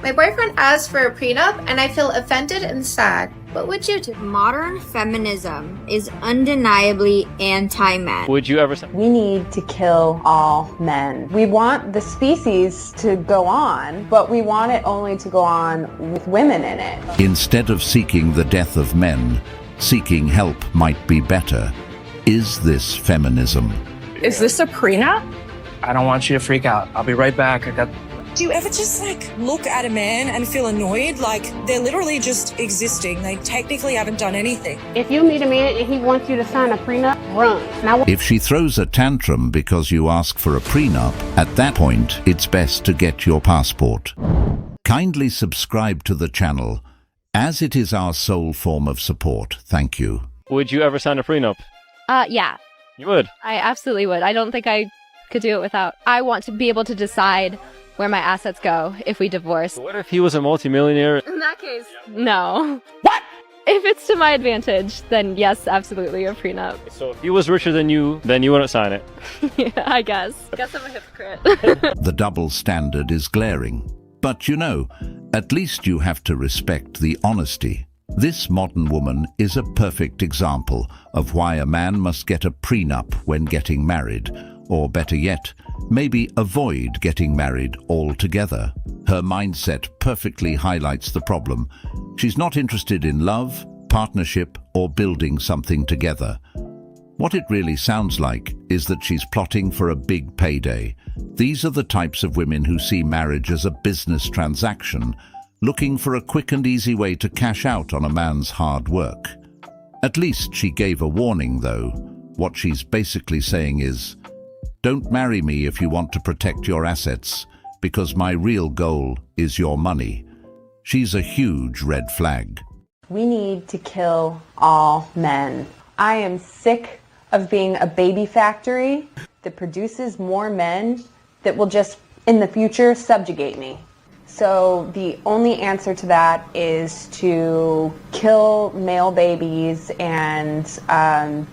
My boyfriend asked for a prenup and I feel offended and sad. What would you do? Modern feminism is undeniably anti-men. Would you ever... We need to kill all men. We want the species to go on, but we want it only to go on with women in it. Instead of seeking the death of men, seeking help might be better. Is this feminism? Is this a prenup? I don't want you to freak out. I'll be right back. Do you ever just look at a man and feel annoyed? They're literally just existing. They technically haven't done anything. If you meet a man and he wants you to sign a prenup, run. Now, if she throws a tantrum because you ask for a prenup, at that point, it's best to get your passport. Kindly subscribe to the channel, as it is our sole form of support. Thank you. Would you ever sign a prenup? Yeah. You would? I absolutely would. I don't think I could do it without. I want to be able to decide where my assets go if we divorce. What if he was a multimillionaire? In that case, no. What? If it's to my advantage, then yes, absolutely a prenup. So if he was richer than you, then you wouldn't sign it? Yeah, I guess. I guess I'm a hypocrite. The double standard is glaring. But you know, at least you have to respect the honesty. This modern woman is a perfect example of why a man must get a prenup when getting married, or better yet, maybe avoid getting married altogether. Her mindset perfectly highlights the problem. She's not interested in love, partnership, or building something together. What it really sounds like is that she's plotting for a big payday. These are the types of women who see marriage as a business transaction, looking for a quick and easy way to cash out on a man's hard work. At least she gave a warning, though. What she's basically saying is, don't marry me if you want to protect your assets, because my real goal is your money. She's a huge red flag. We need to kill all men. I am sick of being a baby factory that produces more men that will just, in the future, subjugate me. So the only answer to that is to kill male babies and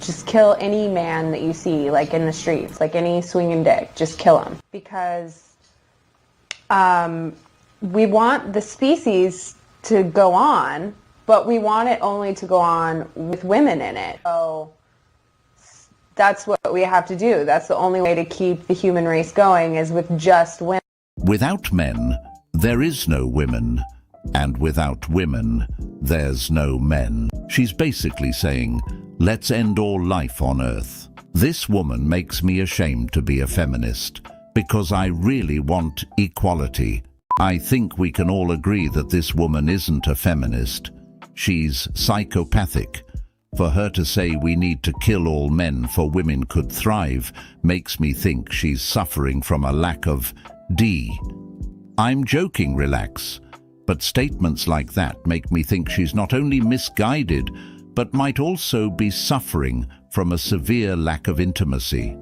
just kill any man that you see, in the streets, any swinging dick, just kill him. Because we want the species to go on, but we want it only to go on with women in it. So that's what we have to do. That's the only way to keep the human race going, is with just women. Without men, there is no women, and without women, there's no men. She's basically saying, let's end all life on Earth. This woman makes me ashamed to be a feminist, because I really want equality. I think we can all agree that this woman isn't a feminist. She's psychopathic. For her to say we need to kill all men for women could thrive makes me think she's suffering from a lack of D. I'm joking, relax, but statements like that make me think she's not only misguided, but might also be suffering from a severe lack of intimacy.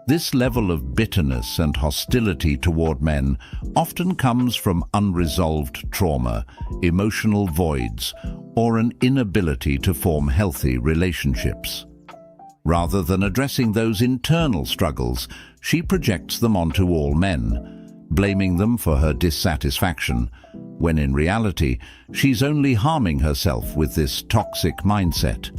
This level of bitterness and hostility toward men often comes from unresolved trauma, emotional voids, or an inability to form healthy relationships. Rather than addressing those internal struggles, she projects them onto all men, blaming them for her dissatisfaction, when in reality, she's only harming herself with this toxic mindset.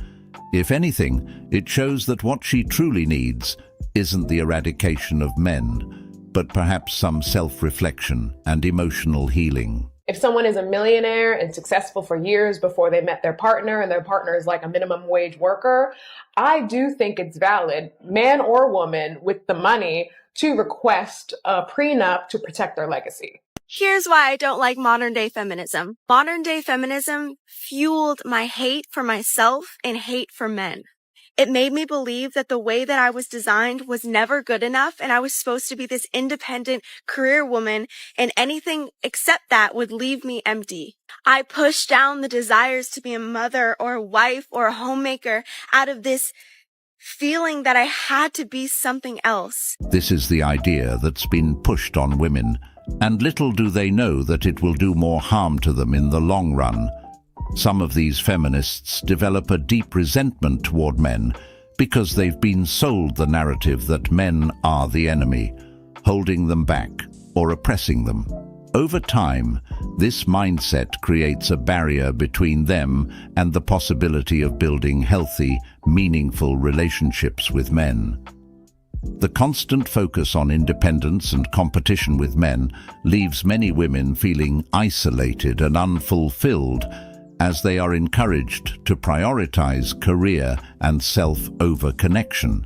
If anything, it shows that what she truly needs isn't the eradication of men, but perhaps some self-reflection and emotional healing. If someone is a millionaire and successful for years before they met their partner, and their partner is like a minimum wage worker, I do think it's valid, man or woman with the money, to request a prenup to protect their legacy. Here's why I don't like modern day feminism. Modern day feminism fueled my hate for myself and hate for men. It made me believe that the way that I was designed was never good enough, and I was supposed to be this independent career woman, and anything except that would leave me empty. I pushed down the desires to be a mother or a wife or a homemaker out of this feeling that I had to be something else. This is the idea that's been pushed on women, and little do they know that it will do more harm to them in the long run. Some of these feminists develop a deep resentment toward men because they've been sold the narrative that men are the enemy, holding them back or oppressing them. Over time, this mindset creates a barrier between them and the possibility of building healthy, meaningful relationships with men. The constant focus on independence and competition with men leaves many women feeling isolated and unfulfilled, as they are encouraged to prioritize career and self over connection.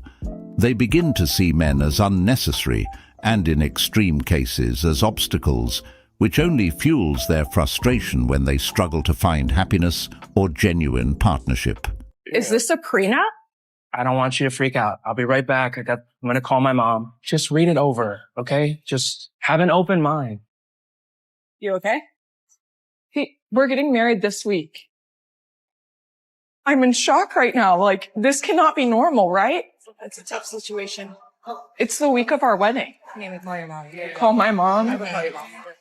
They begin to see men as unnecessary and, in extreme cases, as obstacles, which only fuels their frustration when they struggle to find happiness or genuine partnership. Is this a prenup? I don't want you to freak out. I'll be right back. I'm going to call my mom. Just read it over, okay? Just have an open mind. You okay? We're getting married this week. I'm in shock right now. Like, this cannot be normal, right? It's a tough situation. It's the week of our wedding. Call your mom. Call my mom?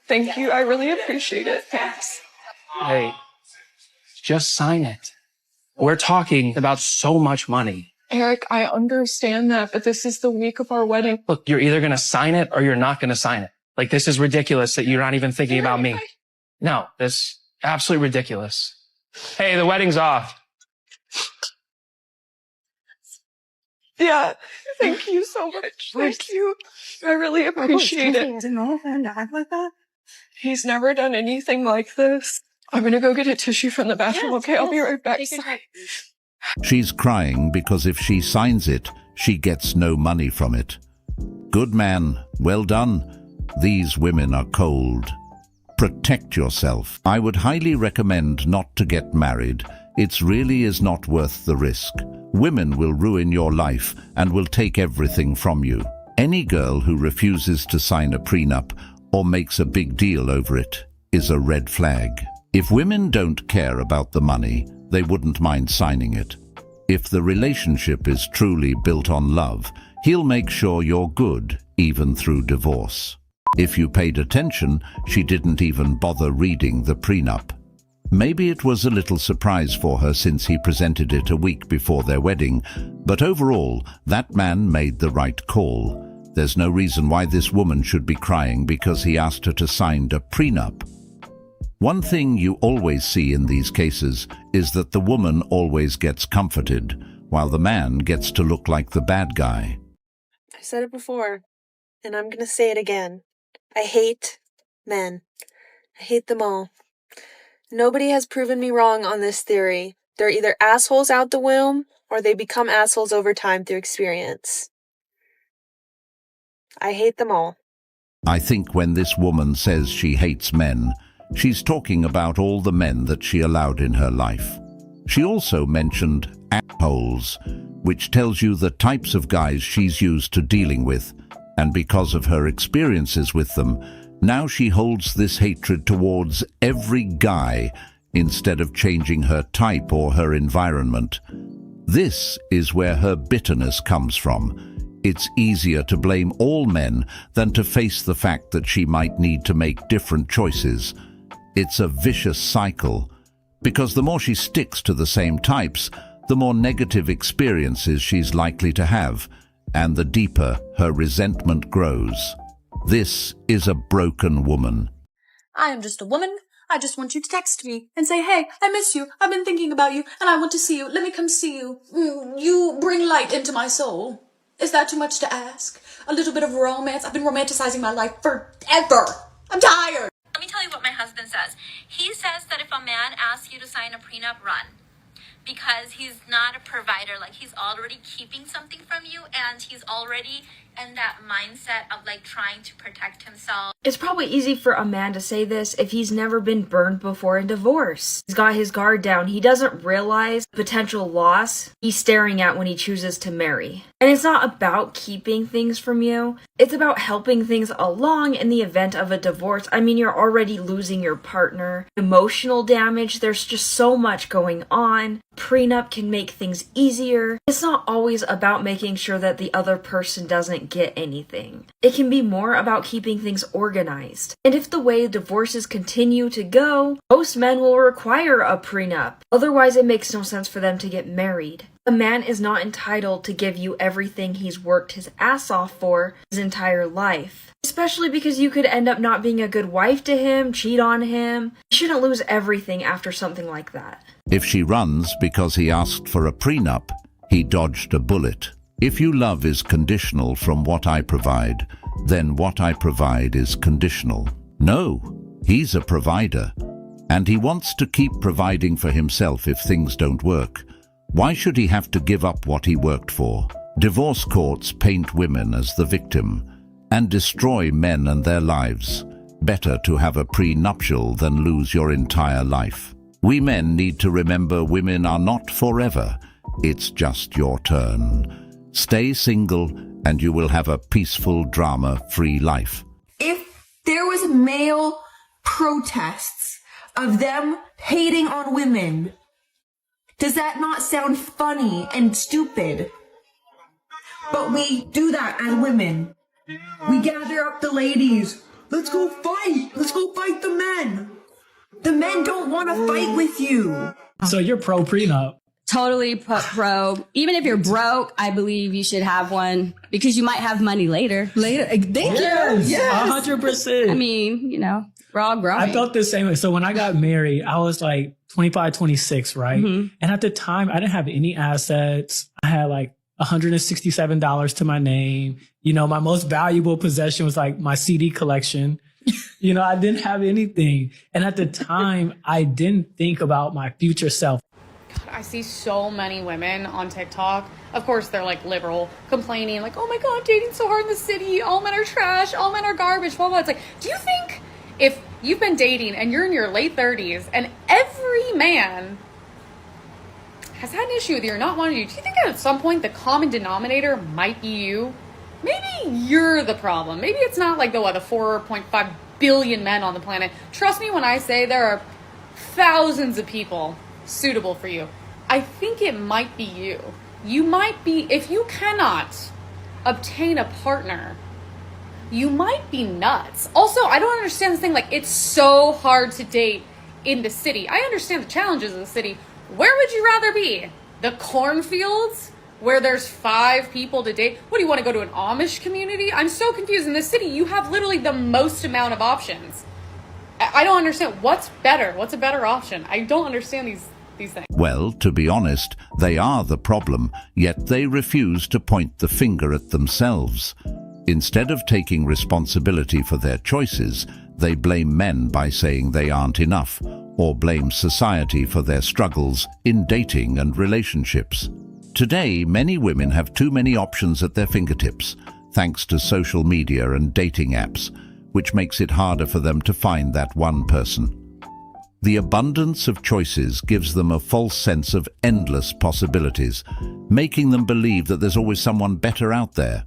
Thank you. I really appreciate it. Thanks. Hey, just sign it. We're talking about so much money. Eric, I understand that, but this is the week of our wedding. Look, you're either going to sign it or you're not going to sign it. Like, this is ridiculous that you're not even thinking about me. No, this absolutely ridiculous. Hey, the wedding's off. Yeah, thank you so much. Thank you. I really appreciate it. To know him to act like that? He's never done anything like this. I'm gonna go get a tissue from the bathroom, okay? I'll be right back. She's crying because if she signs it, she gets no money from it. Good man, well done. These women are cold. Protect yourself. I would highly recommend not to get married. It really is not worth the risk. Women will ruin your life and will take everything from you. Any girl who refuses to sign a prenup or makes a big deal over it is a red flag. If women don't care about the money, they wouldn't mind signing it. If the relationship is truly built on love, he'll make sure you're good, even through divorce. If you paid attention, she didn't even bother reading the prenup. Maybe it was a little surprise for her since he presented it a week before their wedding, but overall, that man made the right call. There's no reason why this woman should be crying because he asked her to sign a prenup. One thing you always see in these cases is that the woman always gets comforted, while the man gets to look like the bad guy. I said it before, and I'm gonna say it again. I hate men. I hate them all. Nobody has proven me wrong on this theory. They're either assholes out the womb, or they become assholes over time through experience. I hate them all. I think when this woman says she hates men, she's talking about all the men that she allowed in her life. She also mentioned assholes, which tells you the types of guys she's used to dealing with, and because of her experiences with them, now she holds this hatred towards every guy instead of changing her type or her environment. This is where her bitterness comes from. It's easier to blame all men than to face the fact that she might need to make different choices. It's a vicious cycle, because the more she sticks to the same types, the more negative experiences she's likely to have, and the deeper her resentment grows. This is a broken woman. I am just a woman. I just want you to text me and say, hey, I miss you. I've been thinking about you and I want to see you. Let me come see you. You bring light into my soul. Is that too much to ask? A little bit of romance? I've been romanticizing my life forever. I'm tired. Let me tell you what my husband says. He says that if a man asks you to sign a prenup, run. Because he's not a provider. Like, he's already keeping something from you, and he's already in that mindset of like trying to protect himself. It's probably easy for a man to say this if he's never been burned before in divorce. He's got his guard down. He doesn't realize the potential loss he's staring at when he chooses to marry. And it's not about keeping things from you. It's about helping things along in the event of a divorce. I mean, you're already losing your partner. Emotional damage, there's just so much going on. Prenup can make things easier. It's not always about making sure that the other person doesn't get anything. It can be more about keeping things organized. And if the way divorces continue to go, most men will require a prenup. Otherwise, it makes no sense for them to get married. A man is not entitled to give you everything he's worked his ass off for his entire life. This especially because you could end up not being a good wife to him, cheat on him. You shouldn't lose everything after something like that. If she runs because he asked for a prenup, he dodged a bullet. If you love is conditional from what I provide, then what I provide is conditional. No, he's a provider, and he wants to keep providing for himself if things don't work. Why should he have to give up what he worked for? Divorce courts paint women as the victim and destroy men and their lives. Better to have a prenuptial than lose your entire life. We men need to remember women are not forever. It's just your turn. Stay single and you will have a peaceful, drama-free life. If there was male protests of them hating on women, does that not sound funny and stupid? But we do that as women. We gather up the ladies. Let's go fight. Let's go fight the men. The men don't want to fight with you. So you're pro prenup? Totally pro. Even if you're broke, I believe you should have one because you might have money later. Thank you. Yes, 100%. I mean, you know, we're all growing. I felt the same way. So when I got married, I was like 25, 26, right? Mm-hmm. And at the time, I didn't have any assets. I had like $167 to my name. You know, my most valuable possession was like my CD collection. You know, I didn't have anything. And at the time, I didn't think about my future self. I see so many women on TikTok. Of course, they're like liberal, complaining like, oh my God, I'm dating so hard in the city. All men are trash. All men are garbage. Blah, blah. It's like, do you think if you've been dating and you're in your late 30s and every man has had an issue with you or not wanted you, do you think at some point the common denominator might be you? Maybe you're the problem. Maybe it's not like the 4.5 billion men on the planet. Trust me when I say there are thousands of people suitable for you. I think it might be you. You might be, if you cannot obtain a partner, you might be nuts. Also, I don't understand this thing, like it's so hard to date in the city. I understand the challenges of the city. Where would you rather be? The cornfields where there's 5 people to date? What, do you want to go to an Amish community? I'm so confused. In the city, you have literally the most amount of options. I don't understand. What's better? What's a better option? I don't understand these things. Well, to be honest, they are the problem, yet they refuse to point the finger at themselves. Instead of taking responsibility for their choices, they blame men by saying they aren't enough, or blame society for their struggles in dating and relationships. Today, many women have too many options at their fingertips, thanks to social media and dating apps, which makes it harder for them to find that one person. The abundance of choices gives them a false sense of endless possibilities, making them believe that there's always someone better out there.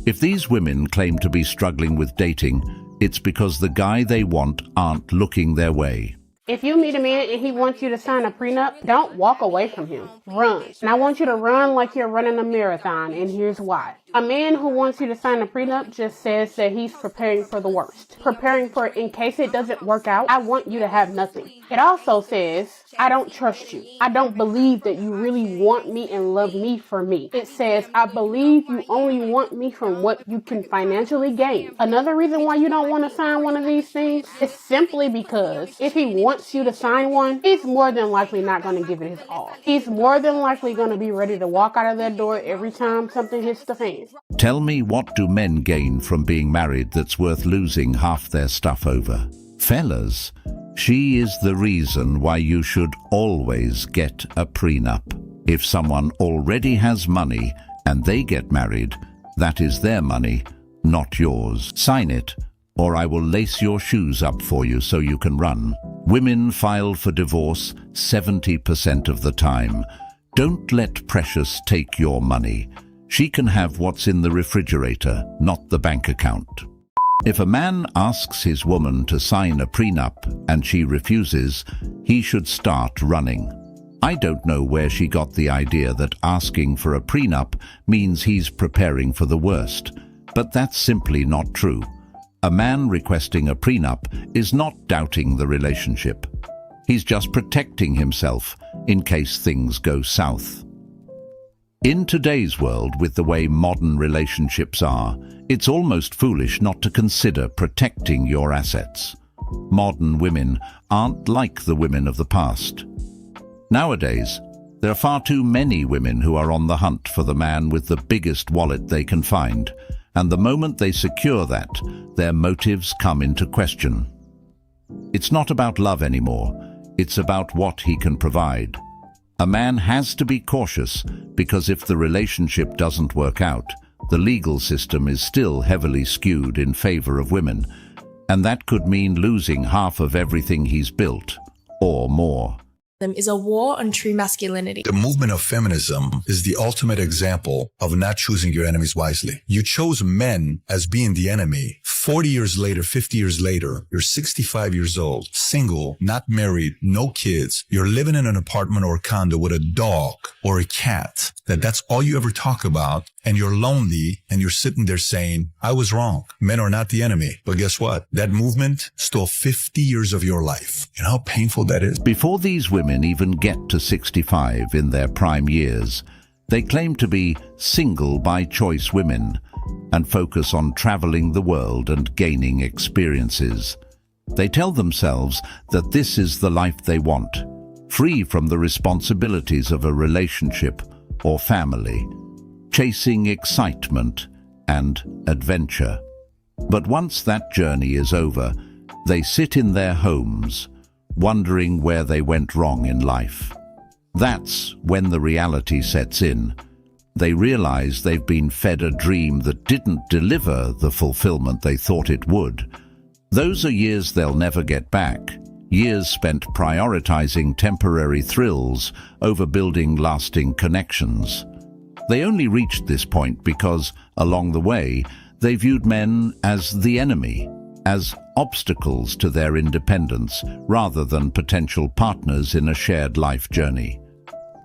If these women claim to be struggling with dating, it's because the guy they want aren't looking their way. If you meet a man and he wants you to sign a prenup, don't walk away from him. Run. And I want you to run like you're running a marathon, and here's why. A man who wants you to sign a prenup just says that he's preparing for the worst. Preparing for in case it doesn't work out, I want you to have nothing. It also says, I don't trust you. I don't believe that you really want me and love me for me. It says, I believe you only want me from what you can financially gain. Another reason why you don't want to sign one of these things is simply because if he wants you to sign one, he's more than likely not going to give it his all. He's more than likely going to be ready to walk out of that door every time something hits the fan. Tell me, what do men gain from being married that's worth losing half their stuff over? Fellas, she is the reason why you should always get a prenup. If someone already has money and they get married, that is their money, not yours. Sign it, or I will lace your shoes up for you so you can run. Women file for divorce 70% of the time. Don't let Precious take your money. She can have what's in the refrigerator, not the bank account. If a man asks his woman to sign a prenup and she refuses, he should start running. I don't know where she got the idea that asking for a prenup means he's preparing for the worst, but that's simply not true. A man requesting a prenup is not doubting the relationship. He's just protecting himself in case things go south. In today's world, with the way modern relationships are, it's almost foolish not to consider protecting your assets. Modern women aren't like the women of the past. Nowadays, there are far too many women who are on the hunt for the man with the biggest wallet they can find, and the moment they secure that, their motives come into question. It's not about love anymore, it's about what he can provide. A man has to be cautious because if the relationship doesn't work out, the legal system is still heavily skewed in favor of women, and that could mean losing half of everything he's built, or more. Is a war on true masculinity. The movement of feminism is the ultimate example of not choosing your enemies wisely. You chose men as being the enemy. 40 years later, 50 years later, you're 65 years old, single, not married, no kids. You're living in an apartment or a condo with a dog or a cat. That's all you ever talk about. And you're lonely and you're sitting there saying, I was wrong. Men are not the enemy. But guess what? That movement stole 50 years of your life. You know how painful that is? Before these women even get to 65 in their prime years, they claim to be single by choice women and focus on traveling the world and gaining experiences. They tell themselves that this is the life they want, free from the responsibilities of a relationship or family, chasing excitement and adventure. But once that journey is over, they sit in their homes, wondering where they went wrong in life. That's when the reality sets in. They realize they've been fed a dream that didn't deliver the fulfillment they thought it would. Those are years they'll never get back, years spent prioritizing temporary thrills over building lasting connections. They only reached this point because, along the way, they viewed men as the enemy, as obstacles to their independence, rather than potential partners in a shared life journey.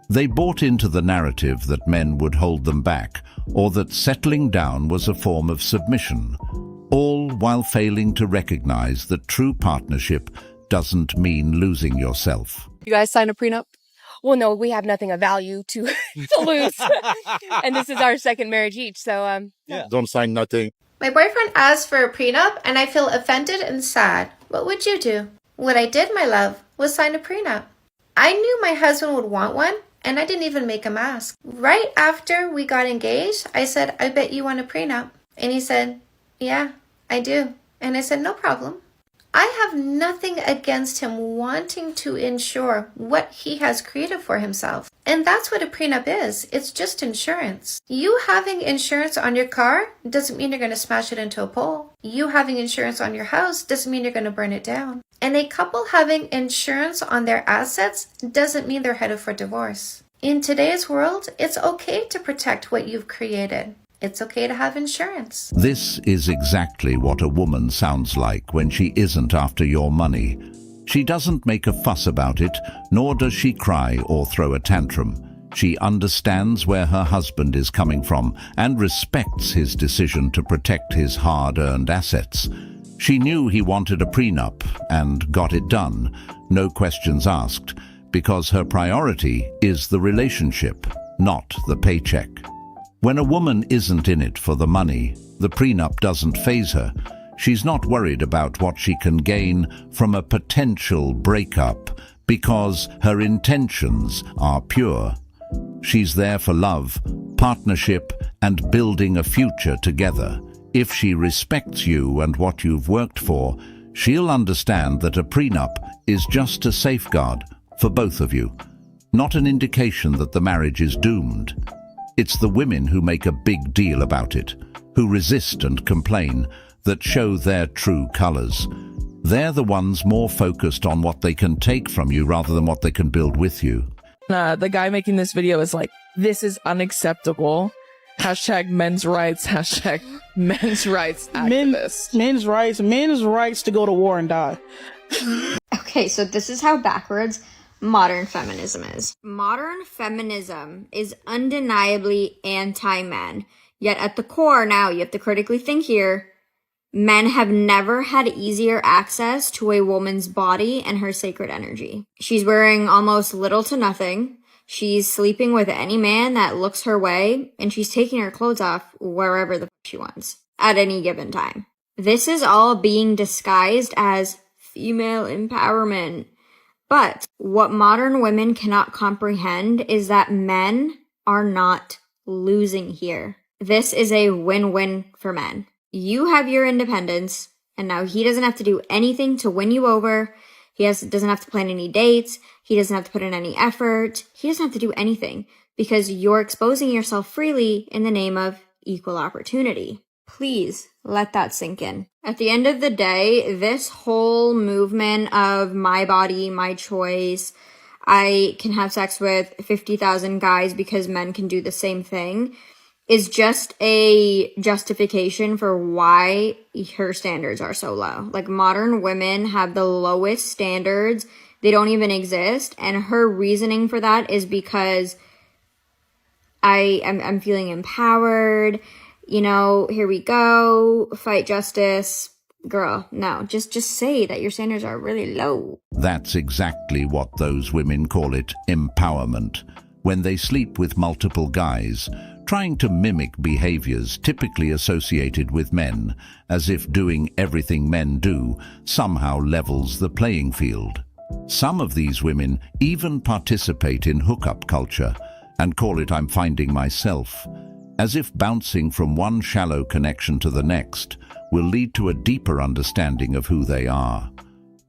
They bought into the narrative that men would hold them back, or that settling down was a form of submission, all while failing to recognize that true partnership doesn't mean losing yourself. You guys sign a prenup? Well, no, we have nothing of value to lose. And this is our second marriage each, so yeah. Don't sign nothing. My boyfriend asked for a prenup and I feel offended and sad. What would you do? What I did, my love, was sign a prenup. I knew my husband would want one and I didn't even make him ask. Right after we got engaged, I said, I bet you want a prenup. And he said, yeah, I do. And I said, no problem. I have nothing against him wanting to ensure what he has created for himself. And that's what a prenup is. It's just insurance. You having insurance on your car doesn't mean you're going to smash it into a pole. You having insurance on your house doesn't mean you're going to burn it down. And a couple having insurance on their assets doesn't mean they're headed for divorce. In today's world, it's okay to protect what you've created. It's okay to have insurance. This is exactly what a woman sounds like when she isn't after your money. She doesn't make a fuss about it, nor does she cry or throw a tantrum. She understands where her husband is coming from and respects his decision to protect his hard-earned assets. She knew he wanted a prenup and got it done, no questions asked, because her priority is the relationship, not the paycheck. When a woman isn't in it for the money, the prenup doesn't faze her. She's not worried about what she can gain from a potential breakup because her intentions are pure. She's there for love, partnership, and building a future together. If she respects you and what you've worked for, she'll understand that a prenup is just a safeguard for both of you, not an indication that the marriage is doomed. It's the women who make a big deal about it, who resist and complain, that show their true colors. They're the ones more focused on what they can take from you rather than what they can build with you. The guy making this video is like, this is unacceptable. Hashtag men's rights. Hashtag men's rights activists. Men's rights to go to war and die. Okay, so this is how backwards modern feminism is. Modern feminism is undeniably anti-men. Yet at the core, now you have to critically think here, men have never had easier access to a woman's body and her sacred energy. She's wearing almost little to nothing. She's sleeping with any man that looks her way, and she's taking her clothes off wherever the she wants at any given time. This is all being disguised as female empowerment. But what modern women cannot comprehend is that men are not losing here. This is a win-win for men. You have your independence, and now he doesn't have to do anything to win you over. He doesn't have to plan any dates. He doesn't have to put in any effort. He doesn't have to do anything because you're exposing yourself freely in the name of equal opportunity. Please let that sink in. At the end of the day, this whole movement of my body, my choice, I can have sex with 50,000 guys because men can do the same thing, is just a justification for why her standards are so low. Like, modern women have the lowest standards. They don't even exist. And her reasoning for that is because I'm feeling empowered. You know, here we go, fight justice. Girl, no, just say that your standards are really low. That's exactly what those women call it, empowerment, when they sleep with multiple guys, trying to mimic behaviors typically associated with men, as if doing everything men do somehow levels the playing field. Some of these women even participate in hookup culture and call it "I'm finding myself," as if bouncing from one shallow connection to the next will lead to a deeper understanding of who they are.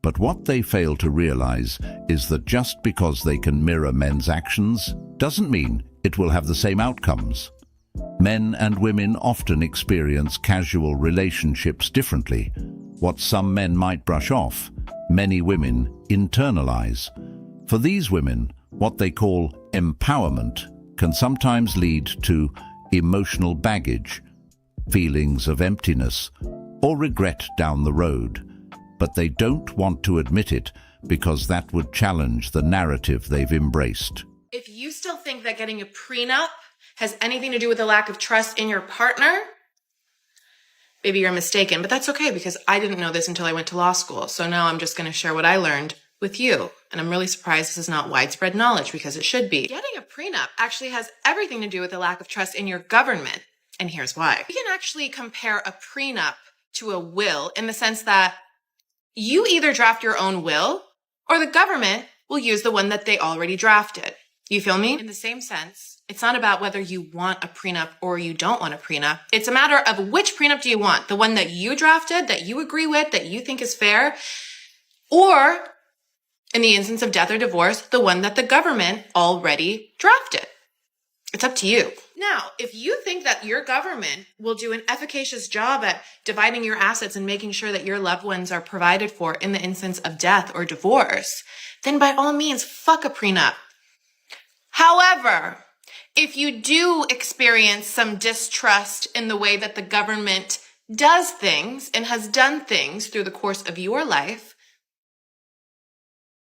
But what they fail to realize is that just because they can mirror men's actions doesn't mean it will have the same outcomes. Men and women often experience casual relationships differently. What some men might brush off, many women internalize. For these women, what they call empowerment can sometimes lead to emotional baggage, feelings of emptiness, or regret down the road. But they don't want to admit it because that would challenge the narrative they've embraced. If you still think that getting a prenup has anything to do with a lack of trust in your partner, maybe you're mistaken, but that's okay because I didn't know this until I went to law school. So now I'm just going to share what I learned with you. And I'm really surprised this is not widespread knowledge because it should be. Getting a prenup actually has everything to do with a lack of trust in your government. And here's why. We can actually compare a prenup to a will in the sense that you either draft your own will or the government will use the one that they already drafted. You feel me? In the same sense, it's not about whether you want a prenup or you don't want a prenup. It's a matter of which prenup do you want? The one that you drafted, that you agree with, that you think is fair, or in the instance of death or divorce, the one that the government already drafted. It's up to you. Now, if you think that your government will do an efficacious job at dividing your assets and making sure that your loved ones are provided for in the instance of death or divorce, then by all means, fuck a prenup. However, if you do experience some distrust in the way that the government does things and has done things through the course of your life,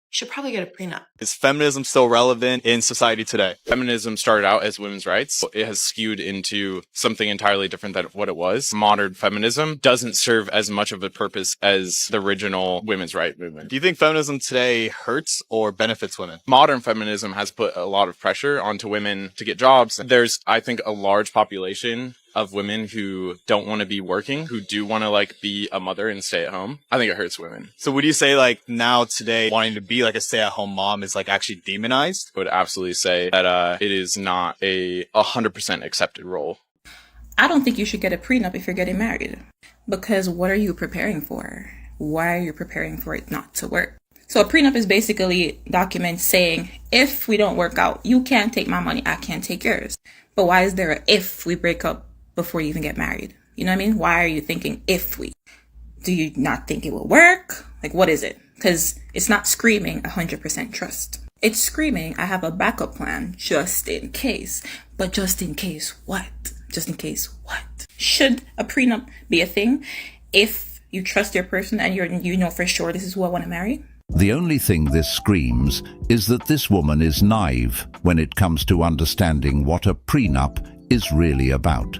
you should probably get a prenup. Is feminism still relevant in society today? Feminism started out as women's rights. It has skewed into something entirely different than what it was. Modern feminism doesn't serve as much of a purpose as the original women's rights movement. Do you think feminism today hurts or benefits women? Modern feminism has put a lot of pressure onto women to get jobs. There's, I think, a large population of women who don't want to be working, who do want to be a mother and stay at home. I think it hurts women. So would you say now today wanting to be a stay-at-home mom is actually demonized? I would absolutely say that it is not a 100% accepted role. I don't think you should get a prenup if you're getting married, because what are you preparing for? Why are you preparing for it not to work? So a prenup is basically documents saying, if we don't work out, you can't take my money, I can't take yours. But why is there a if we break up before you even get married? You know what I mean? Why are you thinking if we? Do you not think it will work? What is it? Because it's not screaming 100% trust. It's screaming, I have a backup plan just in case. But just in case what? Just in case what? Should a prenup be a thing if you trust your person and you know for sure this is who I want to marry? The only thing this screams is that this woman is naive when it comes to understanding what a prenup is really about.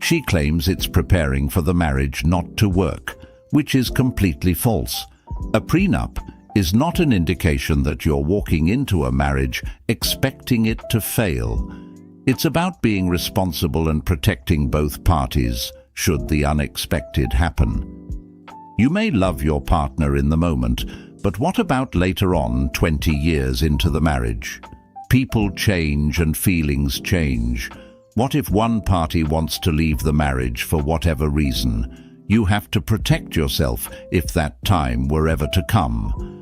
She claims it's preparing for the marriage not to work, which is completely false. A prenup is not an indication that you're walking into a marriage expecting it to fail. It's about being responsible and protecting both parties should the unexpected happen. You may love your partner in the moment, but what about later on, 20 years into the marriage? People change and feelings change. What if one party wants to leave the marriage for whatever reason? You have to protect yourself if that time were ever to come.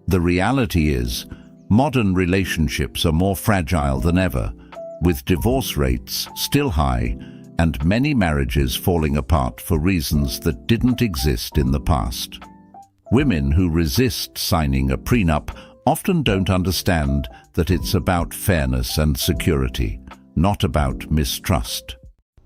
The reality is, modern relationships are more fragile than ever, with divorce rates still high and many marriages falling apart for reasons that didn't exist in the past. Women who resist signing a prenup often don't understand that it's about fairness and security, not about mistrust.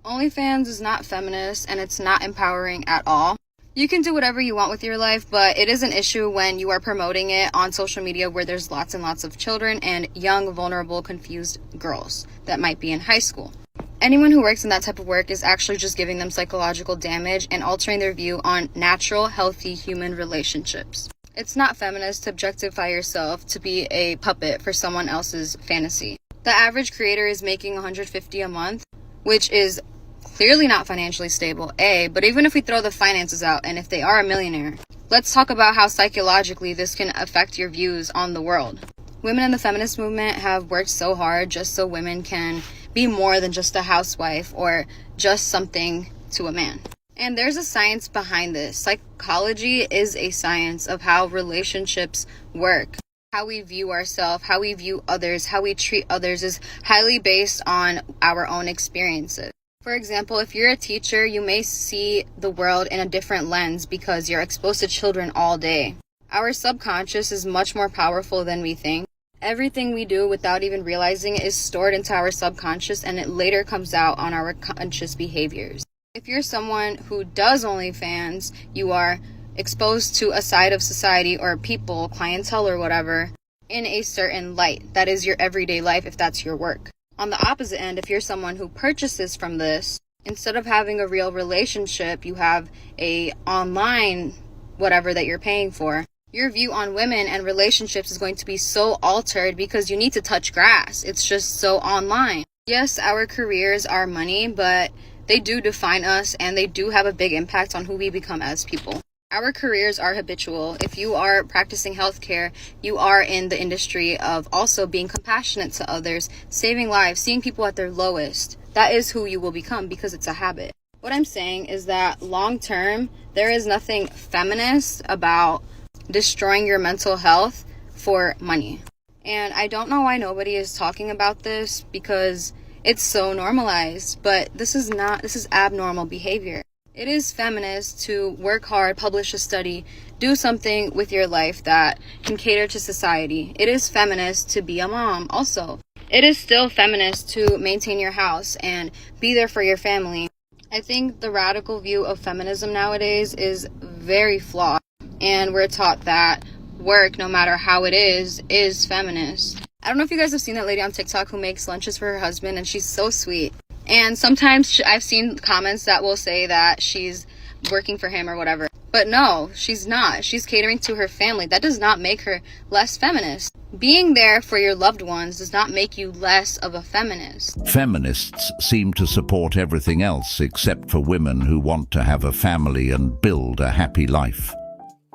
OnlyFans is not feminist and it's not empowering at all. You can do whatever you want with your life, but it is an issue when you are promoting it on social media where there's lots and lots of children and young, vulnerable, confused girls that might be in high school. Anyone who works in that type of work is actually just giving them psychological damage and altering their view on natural, healthy human relationships. It's not feminist to objectify yourself to be a puppet for someone else's fantasy. The average creator is making $150 a month, which is clearly not financially stable, but even if we throw the finances out and if they are a millionaire, let's talk about how psychologically this can affect your views on the world. Women in the feminist movement have worked so hard just so women can be more than just a housewife or just something to a man. And there's a science behind this. Psychology is a science of how relationships work. How we view ourselves, how we view others, how we treat others is highly based on our own experiences. For example, if you're a teacher, you may see the world in a different lens because you're exposed to children all day. Our subconscious is much more powerful than we think. Everything we do without even realizing it is stored into our subconscious and it later comes out on our conscious behaviors. If you're someone who does OnlyFans, you are exposed to a side of society or people, clientele or whatever, in a certain light. That is your everyday life if that's your work. On the opposite end, if you're someone who purchases from this, instead of having a real relationship, you have a online whatever that you're paying for. Your view on women and relationships is going to be so altered because you need to touch grass. It's just so online. Yes, our careers are money, but they do define us and they do have a big impact on who we become as people. Our careers are habitual. If you are practicing healthcare, you are in the industry of also being compassionate to others, saving lives, seeing people at their lowest. That is who you will become because it's a habit. What I'm saying is that long term, there is nothing feminist about destroying your mental health for money. And I don't know why nobody is talking about this because it's so normalized, but this is abnormal behavior. It is feminist to work hard, publish a study, do something with your life that can cater to society. It is feminist to be a mom also. It is still feminist to maintain your house and be there for your family. I think the radical view of feminism nowadays is very flawed, and we're taught that work, no matter how it is feminist. I don't know if you guys have seen that lady on TikTok who makes lunches for her husband, and she's so sweet. And sometimes I've seen comments that will say that she's working for him or whatever. But no, she's not. She's catering to her family. That does not make her less feminist. Being there for your loved ones does not make you less of a feminist. Feminists seem to support everything else except for women who want to have a family and build a happy life.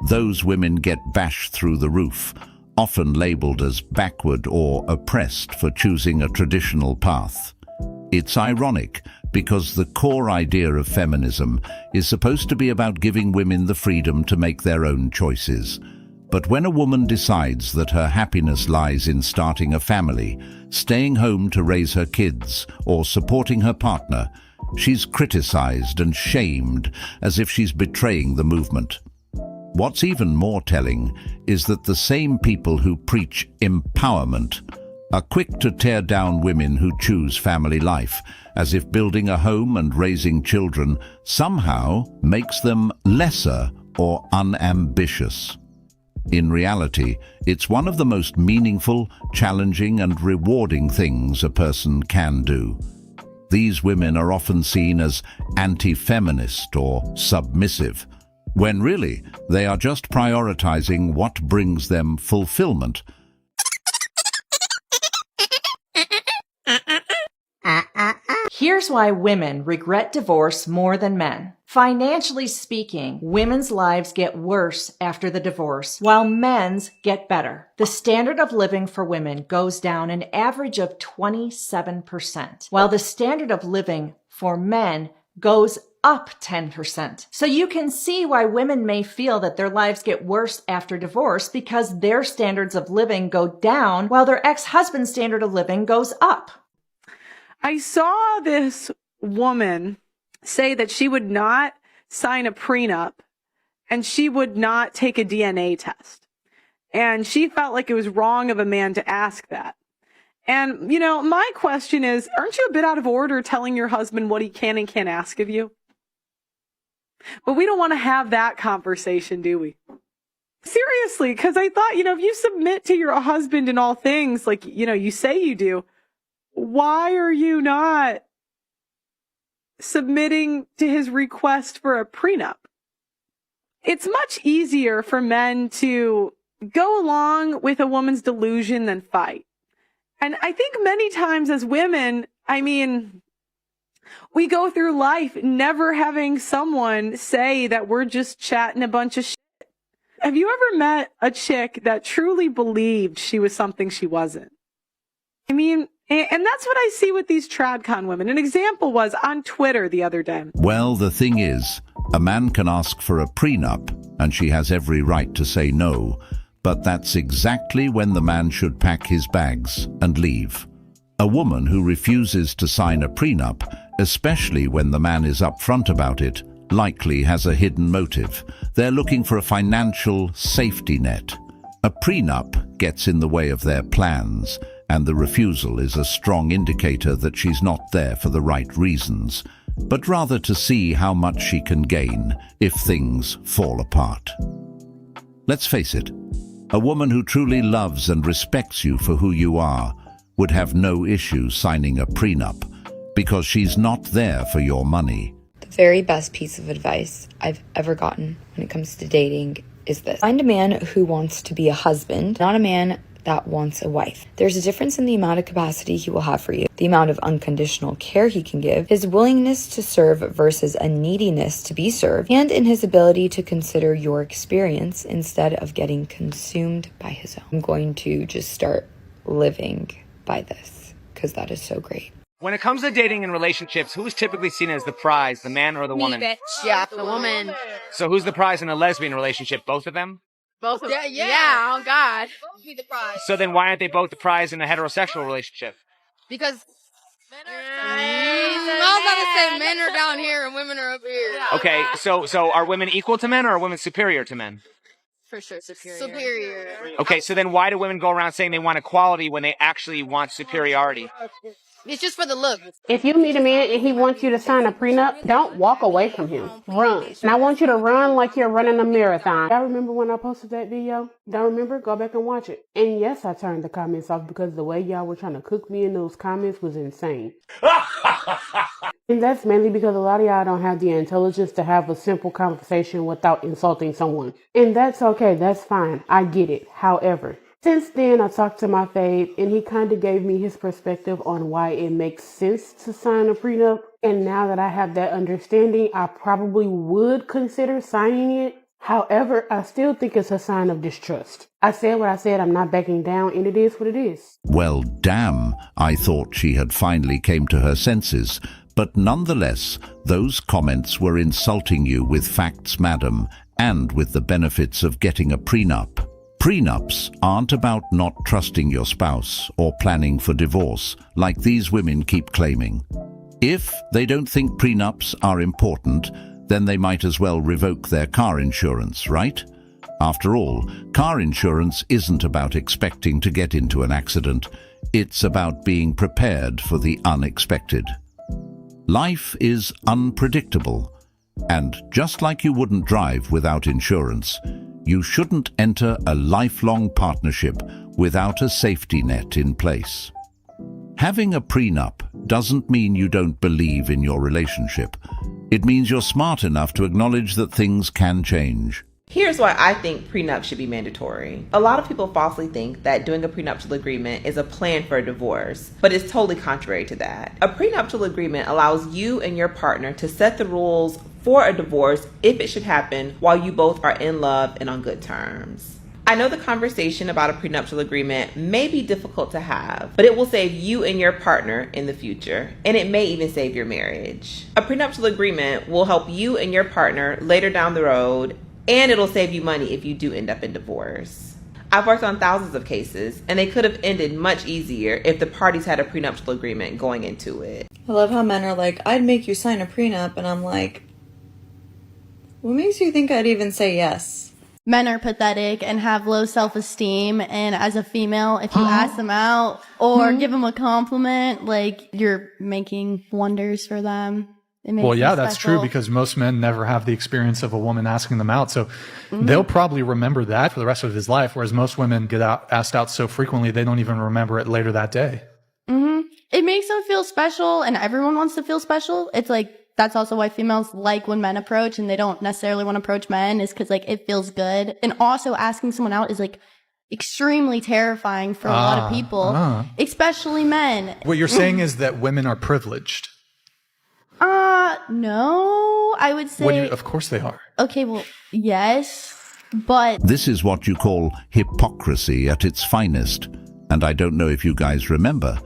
Those women get bashed through the roof, often labeled as backward or oppressed for choosing a traditional path. It's ironic because the core idea of feminism is supposed to be about giving women the freedom to make their own choices. But when a woman decides that her happiness lies in starting a family, staying home to raise her kids, or supporting her partner, she's criticized and shamed as if she's betraying the movement. What's even more telling is that the same people who preach empowerment are quick to tear down women who choose family life, as if building a home and raising children somehow makes them lesser or unambitious. In reality, it's one of the most meaningful, challenging, and rewarding things a person can do. These women are often seen as anti-feminist or submissive, when really they are just prioritizing what brings them fulfillment. Here's why women regret divorce more than men. Financially speaking, women's lives get worse after the divorce, while men's get better. The standard of living for women goes down an average of 27%, while the standard of living for men goes up 10%. So you can see why women may feel that their lives get worse after divorce because their standards of living go down while their ex-husband's standard of living goes up. I saw this woman say that she would not sign a prenup and she would not take a DNA test. And she felt like it was wrong of a man to ask that. And, you know, my question is, aren't you a bit out of order telling your husband what he can and can't ask of you? But we don't want to have that conversation, do we? Seriously, because I thought, you know, if you submit to your husband in all things, like, you know, you say you do, why are you not submitting to his request for a prenup? It's much easier for men to go along with a woman's delusion than fight. And I think many times as women, I mean, we go through life never having someone say that we're just chatting a bunch of shit. Have you ever met a chick that truly believed she was something she wasn't? I mean, and that's what I see with these tradcon women. An example was on Twitter the other day. Well, the thing is, a man can ask for a prenup, and she has every right to say no, but that's exactly when the man should pack his bags and leave. A woman who refuses to sign a prenup, especially when the man is upfront about it, likely has a hidden motive. They're looking for a financial safety net. A prenup gets in the way of their plans, and the refusal is a strong indicator that she's not there for the right reasons, but rather to see how much she can gain if things fall apart. Let's face it, a woman who truly loves and respects you for who you are would have no issue signing a prenup because she's not there for your money. The very best piece of advice I've ever gotten when it comes to dating is this. Find a man who wants to be a husband, not a man that wants a wife. There's a difference in the amount of capacity he will have for you, the amount of unconditional care he can give, his willingness to serve versus a neediness to be served, and in his ability to consider your experience instead of getting consumed by his own. I'm going to just start living by this because that is so great. When it comes to dating and relationships, who's typically seen as the prize, the man or the woman? Bitch. Yeah, the woman. So who's the prize in a lesbian relationship? Both of them? Both of them. Yeah, oh God. Be the prize. So then why aren't they both the prize in a heterosexual relationship? Because I was about to say men are down here and women are up here. Okay, so are women equal to men or are women superior to men? For sure, superior. Okay, so then why do women go around saying they want equality when they actually want superiority? It's just for the look. If you meet a man and he wants you to sign a prenup, don't walk away from him. Run. And I want you to run like you're running a marathon. Y'all remember when I posted that video? Don't remember? Go back and watch it. And yes, I turned the comments off because the way y'all were trying to cook me in those comments was insane. And that's mainly because a lot of y'all don't have the intelligence to have a simple conversation without insulting someone. And that's okay. That's fine. I get it. However, since then, I talked to my fave, and he kind of gave me his perspective on why it makes sense to sign a prenup. And now that I have that understanding, I probably would consider signing it. However, I still think it's a sign of distrust. I said what I said, I'm not backing down, and it is what it is. Well, damn, I thought she had finally came to her senses. But nonetheless, those comments were insulting you with facts, madam, and with the benefits of getting a prenup. Prenups aren't about not trusting your spouse or planning for divorce, like these women keep claiming. If they don't think prenups are important, then they might as well revoke their car insurance, right? After all, car insurance isn't about expecting to get into an accident. It's about being prepared for the unexpected. Life is unpredictable, and just like you wouldn't drive without insurance, you shouldn't enter a lifelong partnership without a safety net in place. Having a prenup doesn't mean you don't believe in your relationship. It means you're smart enough to acknowledge that things can change. Here's why I think prenup should be mandatory. A lot of people falsely think that doing a prenuptial agreement is a plan for a divorce, but it's totally contrary to that. A prenuptial agreement allows you and your partner to set the rules for a divorce if it should happen while you both are in love and on good terms. I know the conversation about a prenuptial agreement may be difficult to have, but it will save you and your partner in the future, and it may even save your marriage. A prenuptial agreement will help you and your partner later down the road, and it'll save you money if you do end up in divorce. I've worked on thousands of cases, and they could have ended much easier if the parties had a prenuptial agreement going into it. I love how men are like, I'd make you sign a prenup, and I'm like, what makes you think I'd even say yes? Men are pathetic and have low self-esteem, and as a female, if you ask them out or give them a compliment, like, you're making wonders for them. Well, yeah, that's true, because most men never have the experience of a woman asking them out. So they'll probably remember that for the rest of his life, whereas most women get asked out so frequently, they don't even remember it later that day. It makes them feel special, and everyone wants to feel special. It's like, that's also why females like when men approach and they don't necessarily want to approach men, is because, like, it feels good. And also asking someone out is, like, extremely terrifying for a lot of people, especially men. What you're saying is that women are privileged. No, I would say. Of course they are. Okay, well, yes, but. This is what you call hypocrisy at its finest. And I don't know if you guys remember,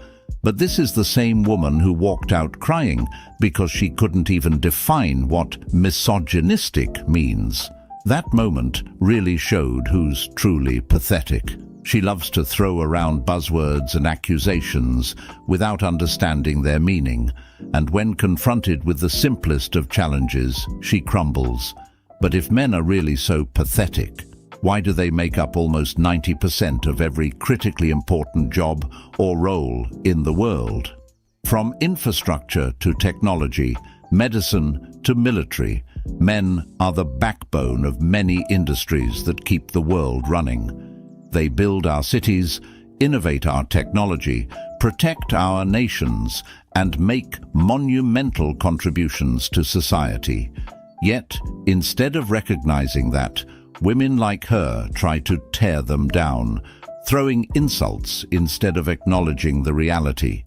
but this is the same woman who walked out crying because she couldn't even define what misogynistic means. That moment really showed who's truly pathetic. She loves to throw around buzzwords and accusations without understanding their meaning, and when confronted with the simplest of challenges, she crumbles. But if men are really so pathetic, why do they make up almost 90% of every critically important job or role in the world? From infrastructure to technology, medicine to military, men are the backbone of many industries that keep the world running. They build our cities, innovate our technology, protect our nations, and make monumental contributions to society. Yet, instead of recognizing that, women like her try to tear them down, throwing insults instead of acknowledging the reality.